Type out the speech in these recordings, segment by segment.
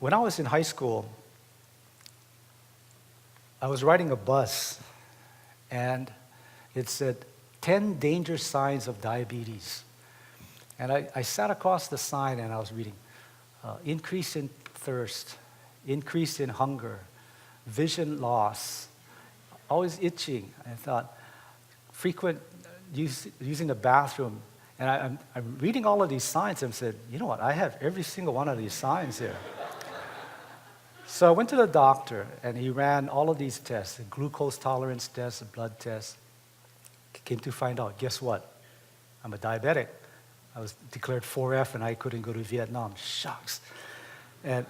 When I was in high school, I was riding a bus, and it said 10 danger signs of diabetes. And I sat across the sign and I was reading, increase in thirst, increase in hunger, vision loss, always itching. I thought, frequent using the bathroom. And I'm reading all of these signs and said, you know what, I have every single one of these signs here. So I went to the doctor, and he ran all of these tests, a glucose tolerance test, a blood test. Came to find out, guess what? I'm a diabetic. I was declared 4F, and I couldn't go to Vietnam. Shucks. And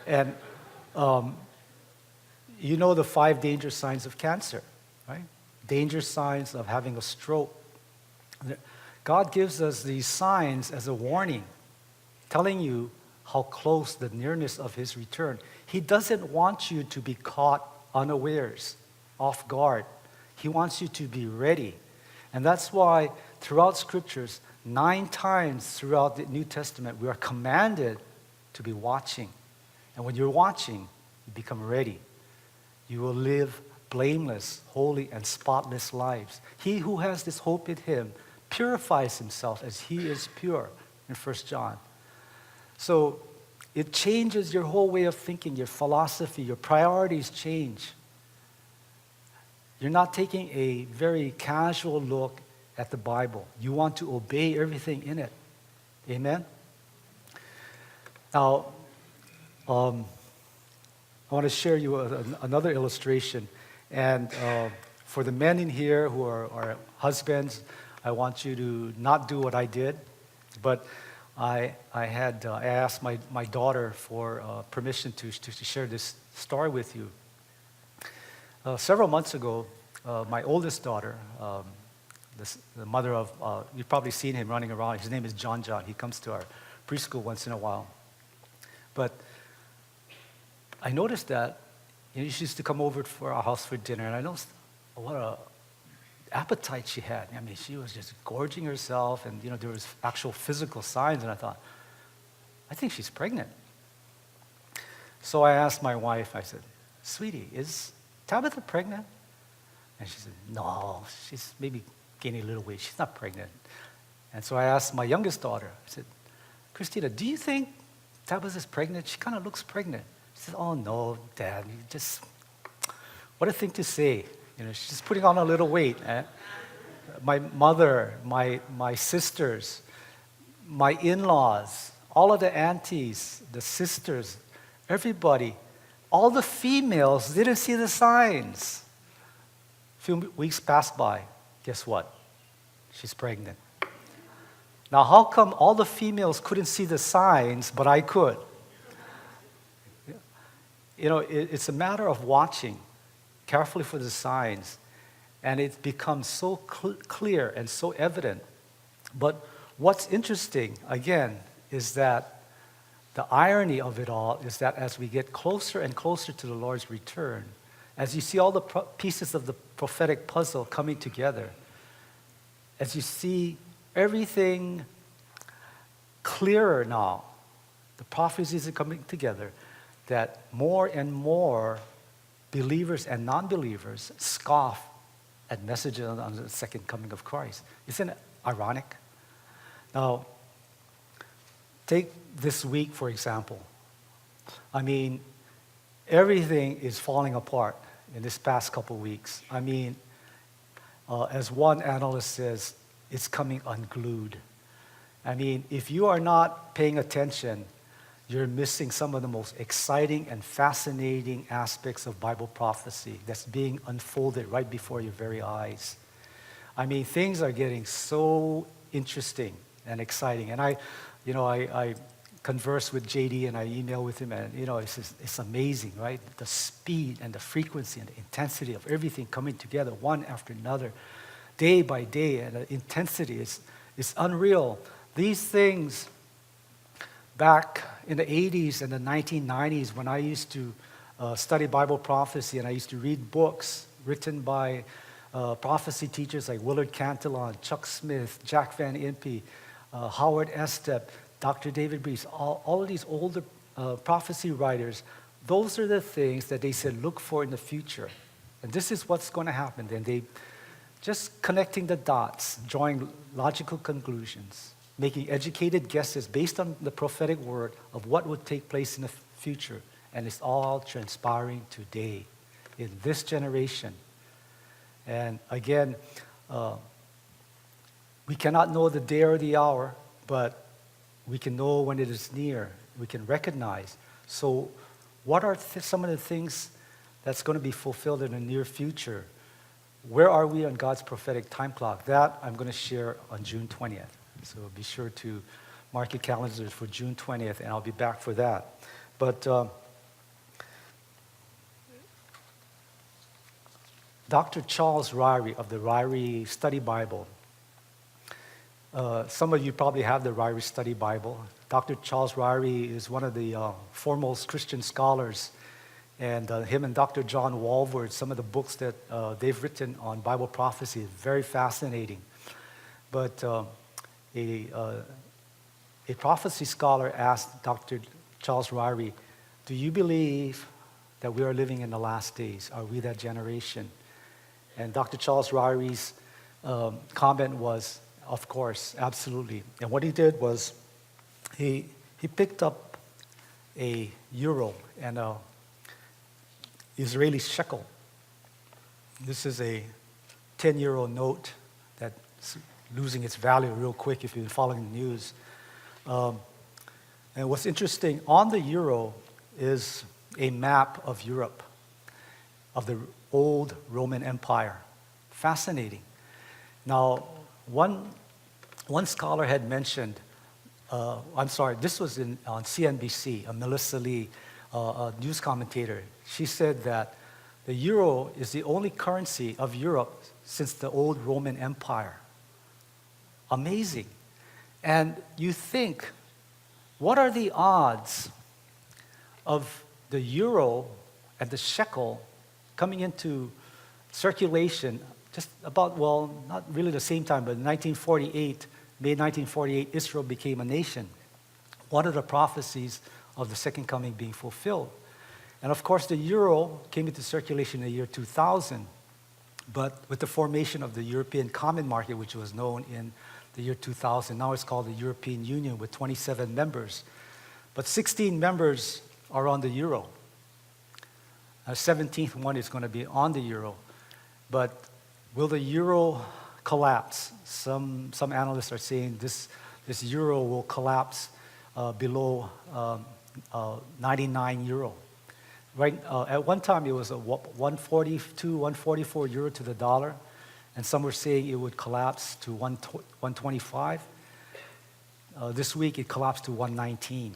you know the 5 danger signs of cancer, right? Danger signs of having a stroke. God gives us these signs as a warning, telling you how close the nearness of his return. He doesn't want you to be caught unawares, off guard. He wants you to be ready. And that's why throughout scriptures, 9 times throughout the New Testament, we are commanded to be watching. And when you're watching, you become ready. You will live blameless, holy, and spotless lives. He who has this hope in him purifies himself as he is pure in 1 John. So it changes your whole way of thinking, your philosophy, your priorities change. You're not taking a very casual look at the Bible. You want to obey everything in it. Amen? Now, I want to share you another illustration. And for the men in here who are husbands, I want you to not do what I did. But I asked my daughter for permission to share this story with you. Several months ago, my oldest daughter, the mother of, you've probably seen him running around. His name is John. He comes to our preschool once in a while. But I noticed that she used to come over for our house for dinner, and I noticed what a appetite she had. I mean, she was just gorging herself, and there was actual physical signs, and I thought, I think she's pregnant. So I asked my wife, I said, sweetie, is Tabitha pregnant? And she said, no, she's maybe gaining a little weight. She's not pregnant. And so I asked my youngest daughter, I said, Christina, do you think Tabitha's pregnant? She kind of looks pregnant. She said, oh no, Dad, what a thing to say. She's just putting on a little weight. My mother, my sisters, my in-laws, all of the aunties, the sisters, everybody, all the females didn't see the signs. A few weeks passed by. Guess what? She's pregnant. Now, how come all the females couldn't see the signs, but I could? It's a matter of watching carefully for the signs, and it becomes so clear and so evident. But what's interesting, again, is that the irony of it all is that as we get closer and closer to the Lord's return, as you see all the pieces of the prophetic puzzle coming together, as you see everything clearer now, the prophecies are coming together, that more and more believers and non-believers scoff at messages on the second coming of Christ. Isn't it ironic? Now, take this week, for example. I mean, everything is falling apart in this past couple weeks. I mean, as one analyst says, it's coming unglued. I mean, if you are not paying attention, you're missing some of the most exciting and fascinating aspects of Bible prophecy that's being unfolded right before your very eyes. I mean, things are getting so interesting and exciting. And I converse with JD and I email with him, and it's amazing, right? The speed and the frequency and the intensity of everything coming together one after another, day by day, and the intensity is unreal. These things, back in the 80s and the 1990s, when I used to study Bible prophecy and I used to read books written by prophecy teachers like Willard Cantillon, Chuck Smith, Jack Van Impe, Howard Estep, Dr. David Brees, all of these older prophecy writers, those are the things that they said look for in the future. And this is what's going to happen. Then they just connecting the dots, drawing logical conclusions, making educated guesses based on the prophetic word of what would take place in the future. And it's all transpiring today in this generation. And again, we cannot know the day or the hour, but we can know when it is near. We can recognize. So what are some of the things that's going to be fulfilled in the near future? Where are we on God's prophetic time clock? That I'm going to share on June 20th. So be sure to mark your calendars for June 20th, and I'll be back for that. But Dr. Charles Ryrie of the Ryrie Study Bible. Some of you probably have the Ryrie Study Bible. Dr. Charles Ryrie is one of the foremost Christian scholars, and him and Dr. John Walvoord, some of the books that they've written on Bible prophecy is very fascinating. But a prophecy scholar asked Dr. Charles Ryrie, do you believe that we are living in the last days? Are we that generation? And Dr. Charles Ryrie's comment was, of course, absolutely. And what he did was he picked up a euro and a Israeli shekel. This is a 10-euro note that's losing its value real quick if you've been following the news. And what's interesting, on the euro is a map of Europe, of the old Roman Empire. Fascinating. Now, one scholar had mentioned, this was on CNBC, Melissa Lee, a news commentator. She said that the euro is the only currency of Europe since the old Roman Empire. Amazing. And you think, what are the odds of the euro and the shekel coming into circulation just about, well, not really the same time, but in 1948, May 1948, Israel became a nation. One of the prophecies of the second coming being fulfilled. And of course, the euro came into circulation in the year 2000, but with the formation of the European Common Market, which was known in the year 2000, now it's called the European Union with 27 members. But 16 members are on the euro. A 17th one is going to be on the euro. But will the euro collapse? Some analysts are saying this euro will collapse below 99 euro. Right, at one time it was a 142, 144 euro to the dollar, and some were saying it would collapse to 125. This week it collapsed to 119.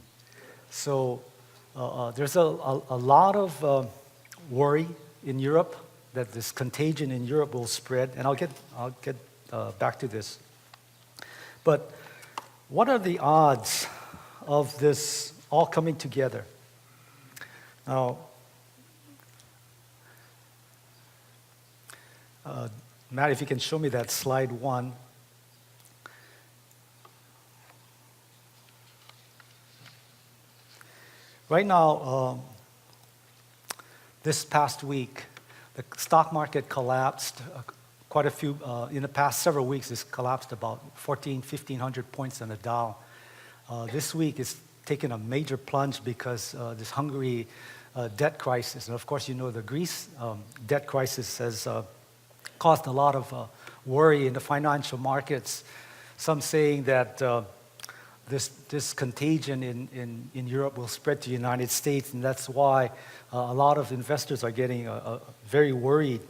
So there's a lot of worry in Europe that this contagion in Europe will spread, and I'll get back to this. But what are the odds of this all coming together? Now, Matt, if you can show me that slide 1. Right now, this past week, the stock market collapsed quite a few, in the past several weeks, it's collapsed about 1,500 points on the Dow. This week, it's taken a major plunge because this Hungary debt crisis, and of course, you know, the Greece debt crisis has caused a lot of worry in the financial markets. Some saying that this contagion in Europe will spread to the United States, and that's why a lot of investors are getting very worried.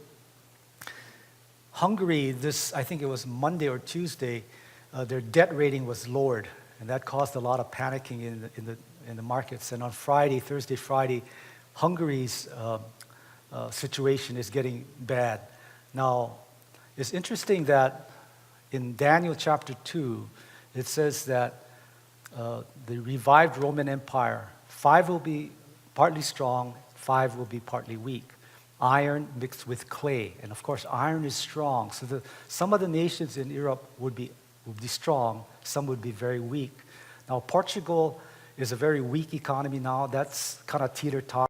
Hungary, I think it was Monday or Tuesday, their debt rating was lowered, and that caused a lot of panicking in the markets. And on Thursday, Friday, Hungary's situation is getting bad. Now, it's interesting that in Daniel chapter 2, it says that the revived Roman Empire, 5 will be partly strong, 5 will be partly weak. Iron mixed with clay. And of course, iron is strong. So some of the nations in Europe would be strong, some would be very weak. Now, Portugal is a very weak economy now. That's kind of teeter-totter.